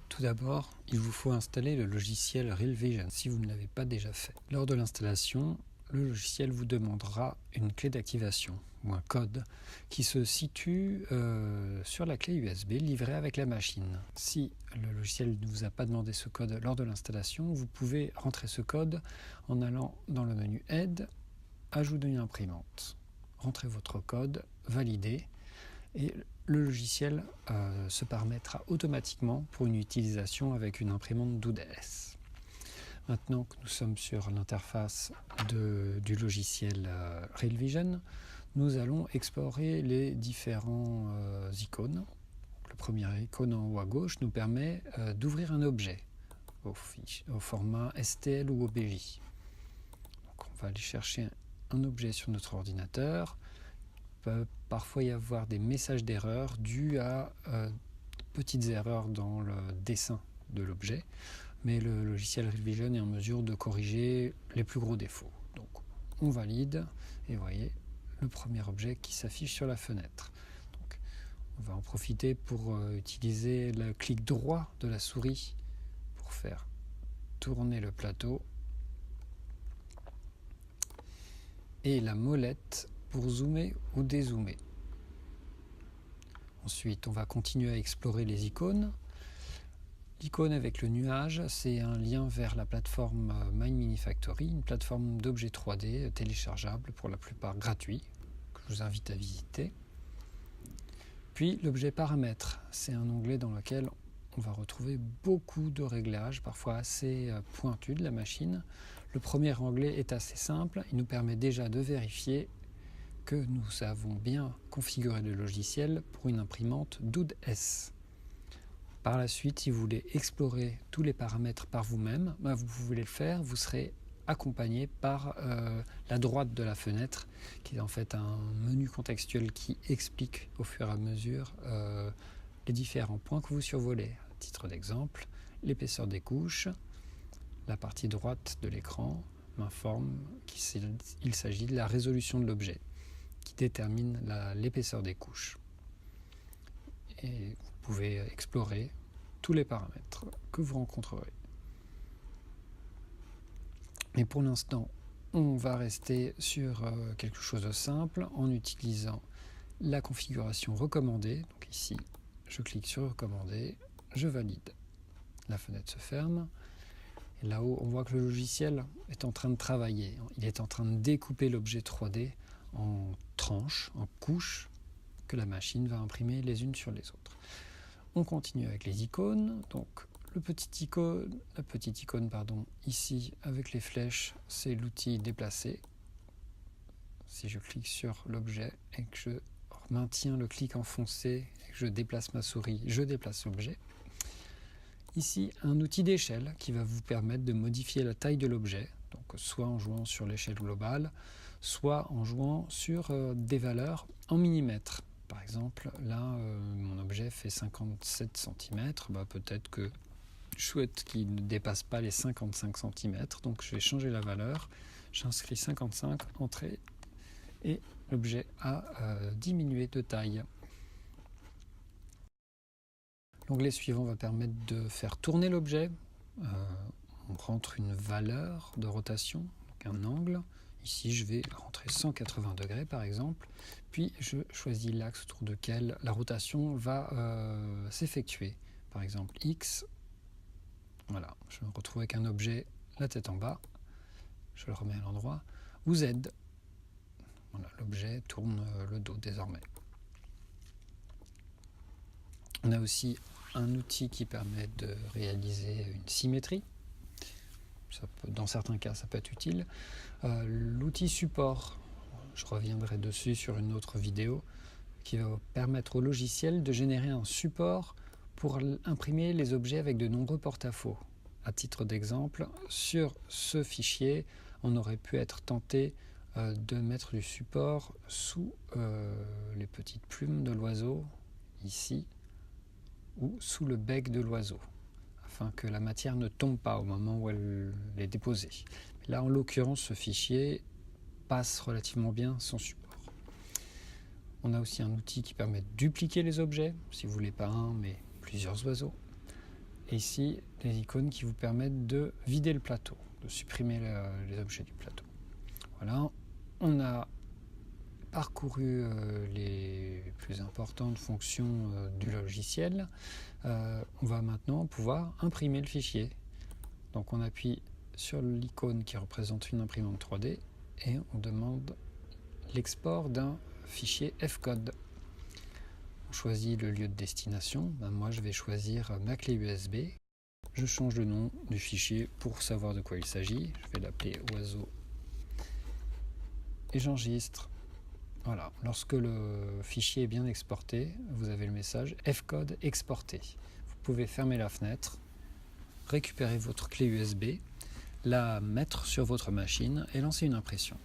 Tout d'abord, il vous faut installer le logiciel Real Vision si vous ne l'avez pas déjà fait. Lors de l'installation, le logiciel vous demandera une clé d'activation ou un code qui se situe sur la clé USB livrée avec la machine. Si le logiciel ne vous a pas demandé ce code lors de l'installation, vous pouvez rentrer ce code en allant dans le menu Aide, Ajout d'une imprimante. Rentrez votre code, validez et le logiciel se paramétrera automatiquement pour une utilisation avec une imprimante DoodS. Maintenant que nous sommes sur l'interface du logiciel Real Vision, nous allons explorer les différents icônes. Le premier icône en haut à gauche nous permet d'ouvrir un objet au format STL ou OBJ. Donc on va aller chercher un objet sur notre ordinateur. Il peut parfois y avoir des messages d'erreur dus à petites erreurs dans le dessin de l'objet, mais le logiciel Real Vision est en mesure de corriger les plus gros défauts. Donc on valide et vous voyez le premier objet qui s'affiche sur la fenêtre. Donc, on va en profiter pour utiliser le clic droit de la souris pour faire tourner le plateau et la molette pour zoomer ou dézoomer. Ensuite, on va continuer à explorer les icônes. L'icône avec le nuage, c'est un lien vers la plateforme MindMiniFactory, une plateforme d'objets 3D téléchargeable, pour la plupart gratuit, que je vous invite à visiter. Puis l'objet paramètres, c'est un onglet dans lequel on va retrouver beaucoup de réglages, parfois assez pointus de la machine. Le premier onglet est assez simple, il nous permet déjà de vérifier que nous avons bien configuré le logiciel pour une imprimante DoodS. Par la suite, si vous voulez explorer tous les paramètres par vous-même, vous pouvez le faire, vous serez accompagné par la droite de la fenêtre, qui est en fait un menu contextuel qui explique au fur et à mesure les différents points que vous survolez. À titre d'exemple, l'épaisseur des couches, la partie droite de l'écran m'informe qu'il s'agit de la résolution de l'objet, qui détermine l'épaisseur des couches. Et vous pouvez explorer tous les paramètres que vous rencontrerez. Mais pour l'instant, on va rester sur quelque chose de simple en utilisant la configuration recommandée. Donc ici, je clique sur recommander, je valide. La fenêtre se ferme. Et là-haut, on voit que le logiciel est en train de travailler. Il est en train de découper l'objet 3D en tranches, en couches, que la machine va imprimer les unes sur les autres. On continue avec les icônes. Donc la petite icône ici avec les flèches, c'est l'outil déplacer. Si je clique sur l'objet et que je maintiens le clic enfoncé et que je déplace ma souris, je déplace l'objet. Ici, un outil d'échelle qui va vous permettre de modifier la taille de l'objet, donc soit en jouant sur l'échelle globale, soit en jouant sur des valeurs en millimètres. Par exemple, là, mon objet fait 57 cm, peut-être que je souhaite qu'il ne dépasse pas les 55 cm, donc je vais changer la valeur, j'inscris 55, entrée, et l'objet a diminué de taille. L'onglet suivant va permettre de faire tourner l'objet. On rentre une valeur de rotation, donc un angle. Ici, je vais rentrer 180 degrés par exemple, puis je choisis l'axe autour duquel la rotation va s'effectuer. Par exemple X, voilà, je me retrouve avec un objet, la tête en bas, je le remets à l'endroit, ou Z, voilà, l'objet tourne le dos désormais. On a aussi un outil qui permet de réaliser une symétrie. Dans certains cas, ça peut être utile. L'outil support, je reviendrai dessus sur une autre vidéo, qui va permettre au logiciel de générer un support pour imprimer les objets avec de nombreux porte-à-faux. À titre d'exemple, sur ce fichier, on aurait pu être tenté de mettre du support sous les petites plumes de l'oiseau, ici, ou sous le bec de l'oiseau, afin que la matière ne tombe pas au moment où elle est déposée. Là, en l'occurrence, ce fichier passe relativement bien sans support. On a aussi un outil qui permet de dupliquer les objets, si vous voulez pas un, mais plusieurs oiseaux. Et ici, les icônes qui vous permettent de vider le plateau, de supprimer les objets du plateau. Voilà, on a parcouru les plus importantes fonctions du logiciel. On va maintenant pouvoir imprimer le fichier. Donc on appuie sur l'icône qui représente une imprimante 3D et on demande l'export d'un fichier F-code. On choisit le lieu de destination. Moi je vais choisir ma clé USB. Je change le nom du fichier pour savoir de quoi il s'agit. Je vais l'appeler oiseau et j'enregistre. Voilà, lorsque le fichier est bien exporté, vous avez le message F-code exporté. Vous pouvez fermer la fenêtre, récupérer votre clé USB, la mettre sur votre machine et lancer une impression.